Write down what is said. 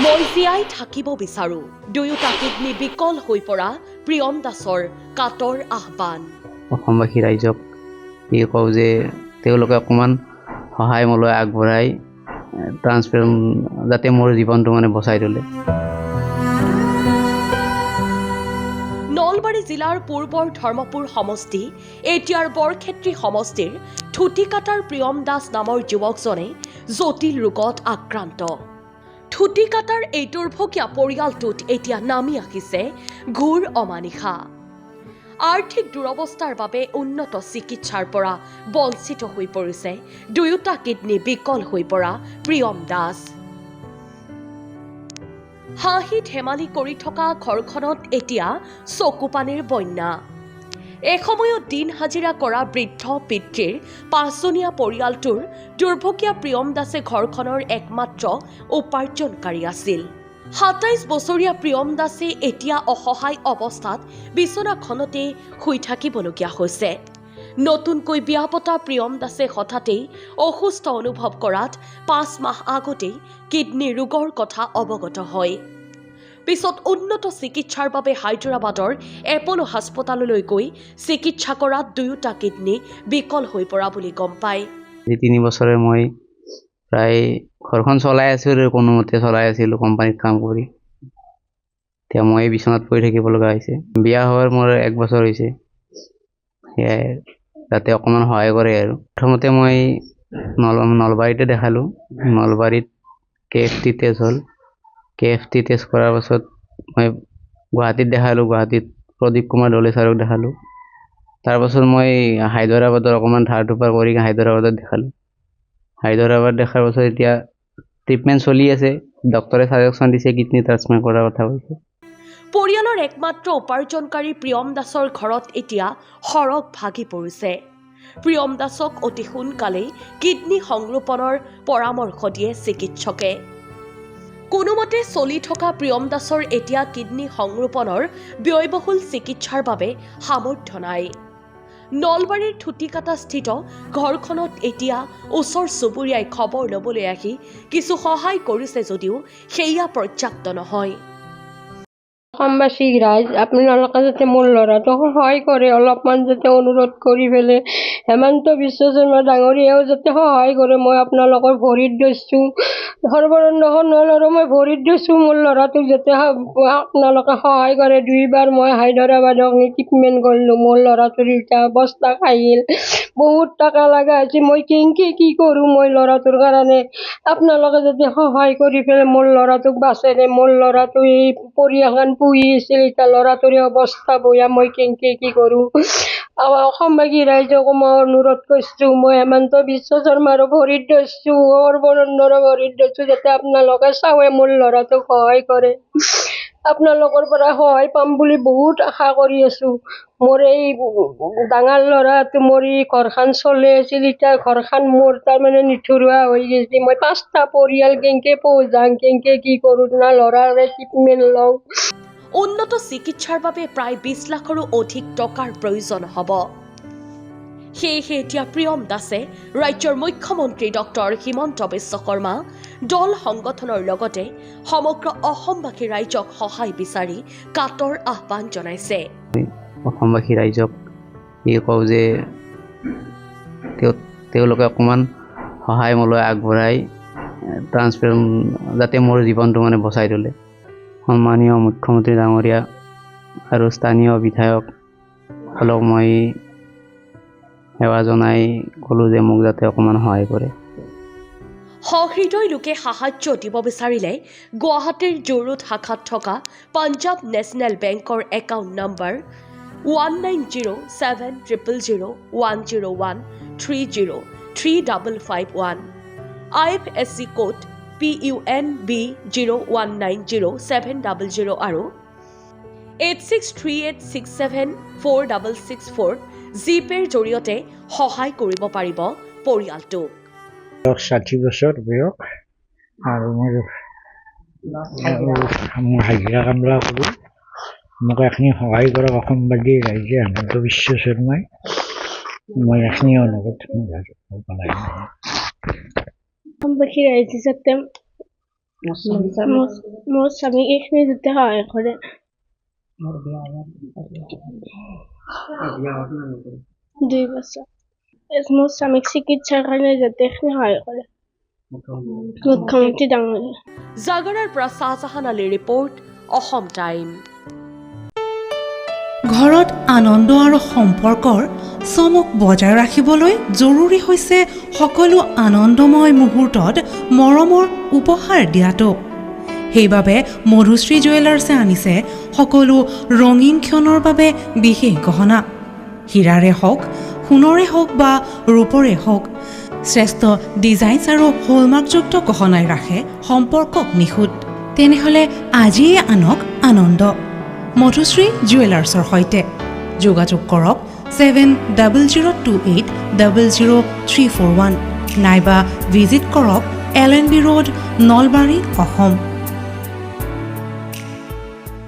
মই জীয়াই থাকিব বিচাৰো দুয়োটা কিডনী বিকল হৈ পৰা প্ৰিয়ম দাসৰ কাতৰ আহ্বান। অসমবাসী ৰাইজক এই কওঁ যে তেওঁলোকে অকণমান সহায় মোলৈ আগবঢ়াই ট্ৰান্সপ্লাণ্ট যাতে মোৰ জীৱনটো বচাই তোলে। নলবাৰী জিলাৰ পূৰ্বৰ ধৰ্মপুৰ সমষ্টি এতিয়াৰ বৰক্ষেত্ৰী সমষ্টিৰ থুটিকাটাৰ প্ৰিয়ম দাস নামৰ যুৱকজনে জটিল ৰোগত আক্ৰান্ত। থুটিকাটাৰ এই দুৰ্ভগীয়া পৰিয়ালটোত এতিয়া নামি আহিছে ঘোৰ অমানিশা। আৰ্থিক দুৰৱস্থাৰ বাবে উন্নত চিকিৎসাৰ পৰা বঞ্চিত হৈ পৰিছে দুয়োটা কিডনী বিকল হৈ পৰা প্ৰিয়ম দাস। হাঁহি ধেমালি কৰি থকা ঘৰখনত এতিয়া চকুপানীৰ বন্যা। এসময়ত দিন হাজিৰা কৰা বৃদ্ধ পিতৃৰ পাঁচজনীয়া পৰিয়ালটোৰ দুৰ্ভগীয়া প্ৰিয়ম দাসে ঘৰখনৰ একমাত্ৰ উপাৰ্জনকাৰী আছিল। ২৭ বছৰীয়া প্ৰিয়ম দাসে এতিয়া অসহায় অৱস্থাত বিচনাখনতে শুই থাকিবলগীয়া হৈছে। নতুনকৈ বিয়া পতা প্ৰিয়ম দাসে হঠাতেই অসুস্থ অনুভৱ কৰাত ৫ মাহ আগতেই কিডনী ৰোগৰ কথা অৱগত হয়। পিছত উন্নত চিকিৎসাৰ বাবে হায়দৰাবাদৰ এপলো হাস্পতাললৈ গৈ চিকিৎসা কৰাত দুয়োটা কিডনী বিকল হৈ পৰা বুলি গম পায়। ৩ বছৰে মই প্ৰায় ঘৰখন চলাই আছিলোঁ, কোনোমতে চলাই আছিলোঁ কোম্পানীত কাম কৰি। এতিয়া মই বিচনাত পৰি থাকিব লগা হৈছে। বিয়া হোৱাৰ মোৰ ১ বছৰ হৈছে। সেয়াই যাতে অকণমান সহায় কৰে আৰু। প্ৰথমতে মই নলবাৰীতে দেখালোঁ। নলবাৰীত KFT টেষ্ট হ'ল। KFT টেষ্ট কৰাৰ পাছত মই গুৱাহাটীত দেখালোঁ। গুৱাহাটীত প্ৰদীপ কুমাৰ দলে ছাৰক দেখালোঁ। তাৰপাছত মই হায়দৰাবাদৰ অকণমান ধাৰ ধুপাৰ কৰি হায়দৰাবাদত দেখালোঁ। হায়দৰাবাদ দেখাৰ পাছত এতিয়া ট্ৰিটমেণ্ট চলি আছে। ডক্টৰে ছাজেশ্যন দিছে কিডনী ট্ৰান্সপ্লাণ্ট কৰাৰ কথা কৈছে। পৰিয়ালৰ একমাত্ৰ উপাৰ্জনকাৰী প্ৰিয়ম দাসৰ ঘৰত এতিয়া সৰগ ভাগি পৰিছে। প্ৰিয়ম দাসক অতি সোনকালেই কিডনী সংৰোপণৰ পৰামৰ্শ দিয়ে চিকিৎসকে। কোনোমতে চলি থকা প্ৰিয়ম দাসৰ এতিয়া কিডনী সংৰোপণৰ ব্যয়বহুল চিকিৎসাৰ বাবে সামৰ্থ্য নাই। নলবাৰীৰ থুটিকাটাস্থিত ঘৰখনত এতিয়া ওচৰ চুবুৰীয়াই খবৰ ল'বলৈ আহি কিছু সহায় কৰিছে যদিও সেয়া পৰ্যাপ্ত নহয়। অসমবাসী ৰাইজ আপোনালোকে যাতে মোৰ ল'ৰাটোক সহায় কৰে, অলপমান যাতে অনুৰোধ কৰি পেলাই হেমন্ত বিশ্ব শৰ্মা ডাঙৰীয়াও যাতে সহায় কৰে। মই আপোনালোকৰ ভৰিত ধৰিছোঁ, সৰ্বৰণ্য আৰু মই ভৰিত ধৰিছোঁ মোৰ ল'ৰাটোক যাতে আপোনালোকে সহায় কৰে। ২ বাৰ মই হায়দৰাবাদক নি ট্ৰিটমেণ্ট কৰিলোঁ। মোৰ ল'ৰাটোৰ এতিয়া অৱস্থা ঘাইল, বহুত টকা লগা হৈছে। মই কেনেকৈ কি কৰোঁ মই ল'ৰাটোৰ কাৰণে? আপোনালোকে যদি সহায় কৰি পেলাই মোৰ ল'ৰাটোক বাচেৰে, মোৰ ল'ৰাটো এই পৰিয়ালখন পুহি আছিল, এতিয়া ল'ৰাটোৰে অৱস্থা বয়া, মই কেনেকৈ কি কৰোঁ? অসমবাসী ৰাইজকো মই অনুৰোধ কৰিছোঁ, মই হেমন্ত বিশ্ব শৰ্মাৰো ভৰিত ধৰিছোঁ, সৰ্বৰণ্যৰো ভৰিত ধৰিছোঁ, যাতে আপোনালোকে চাৱে মোৰ ল'ৰাটোক সহায় কৰে। আপোনালোকৰ পৰা সহায় পাম বুলি বহুত আশা কৰি আছোঁ। মোৰ এই ডাঙৰ ল'ৰাটো মোৰ এই ঘৰখন চলি আছিল, এতিয়া ঘৰখন মোৰ তাৰমানে নিঠৰুৱা হৈ গৈছে। মই 5টা পৰিয়াল কেনেকৈ পোহজাং, কেনেকৈ কি কৰোঁ না ল'ৰাৰে ট্ৰিটমেণ্ট লওঁ। উন্নত চিকিৎসাৰ বাবে প্ৰায় ২০ লাখৰো অধিক টকাৰ প্ৰয়োজন হ'ব। সেয়েহে এতিয়া প্ৰিয়ম দাসে ৰাজ্যৰ মুখ্যমন্ত্ৰী ডক্টৰ হিমন্ত বিশ্ব শৰ্মা, দল সংগঠনৰ লগতে সমগ্ৰ অসমবাসী ৰাইজক সহায় বিচাৰি কাতৰ আহ্বান জনাইছে। অসমবাসী ৰাইজক এই কওঁ যে তেওঁলোকে অকণমান সহায় মোলৈ আগবঢ়াই ট্ৰান্সপ্লাণ্ট যাতে মোৰ জীৱনটো বচাই তোলে। সন্মানীয় মুখ্যমন্ত্ৰী ডাঙৰীয়া আৰু স্থানীয় বিধায়কসকলক মই সেৱা জনাই ক'লোঁ যে মোক যাতে অকণমান সহায় কৰে। সহৃদয় লোকে সাহায্য দিব বিচাৰিলে গুৱাহাটীৰ জু-ৰোড শাখাত থকা পাঞ্জাৱ নেশ্যনেল বেংকৰ account number 1907001013035551, IFSC code PUNB 0190700 আৰু 8638674664 জিপেৰ জৰিয়তে সহায় কৰিব পাৰিব পৰিয়ালটোক। 60 বছৰ বয়স আৰু মই হাজিৰা কামলা কৰোঁ। মোক এখিনি সহায় কৰক অসমবাসী ৰাইজে, হেমন্ত বিশ্ব শৰ্মাই। মই এখিনি অনুৰোধ অসমবাসী ৰাইজে যাতে মোৰ স্বামীক এইখিনি যাতে সহায় কৰে 2 বছৰ মোৰ স্বামীক চিকিৎসাৰ কাৰণে যাতে এইখিনি সহায় কৰে মুখ্যমন্ত্ৰী ডাঙৰীয়া জাগৰাৰ পৰা শ্বাহজাহান আলীৰ ৰিপৰ্ট অসম টাইম ঘৰত আনন্দ আৰু সম্পৰ্কৰ চমক বজাই ৰাখিবলৈ জৰুৰী হৈছে সকলো আনন্দময় মুহূৰ্তত মৰমৰ উপহাৰ দিয়াটো সেইবাবে মধুশ্ৰী জুৱেলাৰ্ছে আনিছে সকলো ৰঙীন ক্ষণৰ বাবে বিশেষ গহনা হীৰাৰে হওক সোণৰে হওক বা ৰূপৰে হওক শ্ৰেষ্ঠ ডিজাইনছ আৰু হলমাৰ্কযুক্ত গহনাই ৰাখে সম্পৰ্কক নিখুঁত তেনেহ'লে আজিয়ে আনক আনন্দ মধুশ্ৰী জুৱেলাৰ্ছৰ সৈতে যোগাযোগ কৰক 7002800341 নাইবা ভিজিট কৰক LNB ৰোড নলবাৰী অসম